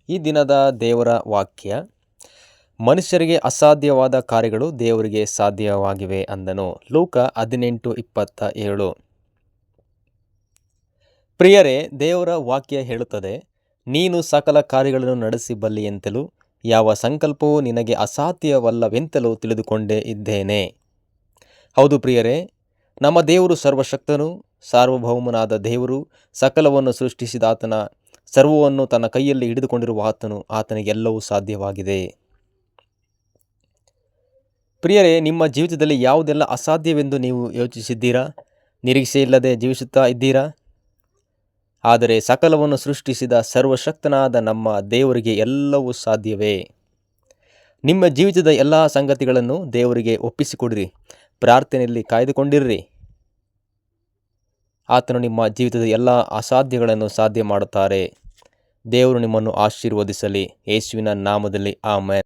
ಈ ದಿನದ ದೇವರ ವಾಕ್ಯ, ಮನುಷ್ಯರಿಗೆ ಅಸಾಧ್ಯವಾದ ಕಾರ್ಯಗಳು ದೇವರಿಗೆ ಸಾಧ್ಯವಾಗಿವೆ ಅಂದನು. ಲೂಕ 18:27. ಪ್ರಿಯರೇ, ದೇವರ ವಾಕ್ಯ ಹೇಳುತ್ತದೆ, ನೀನು ಸಕಲ ಕಾರ್ಯಗಳನ್ನು ನಡೆಸಬಲ್ಲೆಯೆಂತಲೂ ಯಾವ ಸಂಕಲ್ಪವೂ ನಿನಗೆ ಅಸಾಧ್ಯವಲ್ಲವೆಂತಲೂ ತಿಳಿದುಕೊಂಡೇ ಇದ್ದೇನೆ. ಹೌದು ಪ್ರಿಯರೇ, ನಮ್ಮ ದೇವರು ಸರ್ವಶಕ್ತನು, ಸಾರ್ವಭೌಮನಾದ ದೇವರು, ಸಕಲವನ್ನು ಸೃಷ್ಟಿಸಿದಾತನ, ಸರ್ವವನ್ನು ತನ್ನ ಕೈಯಲ್ಲಿ ಹಿಡಿದುಕೊಂಡಿರುವ ಆತನಿಗೆ ಎಲ್ಲವೂ ಸಾಧ್ಯವಾಗಿದೆ. ಪ್ರಿಯರೇ, ನಿಮ್ಮ ಜೀವಿತದಲ್ಲಿ ಯಾವುದೆಲ್ಲ ಅಸಾಧ್ಯವೆಂದು ನೀವು ಯೋಚಿಸಿದ್ದೀರಾ? ನಿರೀಕ್ಷೆಯಿಲ್ಲದೆ ಜೀವಿಸುತ್ತಾ ಇದ್ದೀರಾ? ಆದರೆ ಸಕಲವನ್ನು ಸೃಷ್ಟಿಸಿದ ಸರ್ವಶಕ್ತನಾದ ನಮ್ಮ ದೇವರಿಗೆ ಎಲ್ಲವೂ ಸಾಧ್ಯವೇ. ನಿಮ್ಮ ಜೀವಿತದ ಎಲ್ಲ ಸಂಗತಿಗಳನ್ನು ದೇವರಿಗೆ ಒಪ್ಪಿಸಿಕೊಡಿರಿ, ಪ್ರಾರ್ಥನೆಯಲ್ಲಿ ಕಾಯ್ದುಕೊಂಡಿರ್ರಿ. ಆತನು ನಿಮ್ಮ ಜೀವಿತದ ಎಲ್ಲ ಅಸಾಧ್ಯಗಳನ್ನು ಸಾಧ್ಯ ಮಾಡುತ್ತಾರೆ. ದೇವರು ನಿಮ್ಮನ್ನು ಆಶೀರ್ವದಿಸಲಿ. ಯೇಸುವಿನ ನಾಮದಲ್ಲಿ ಆಮೆನ್.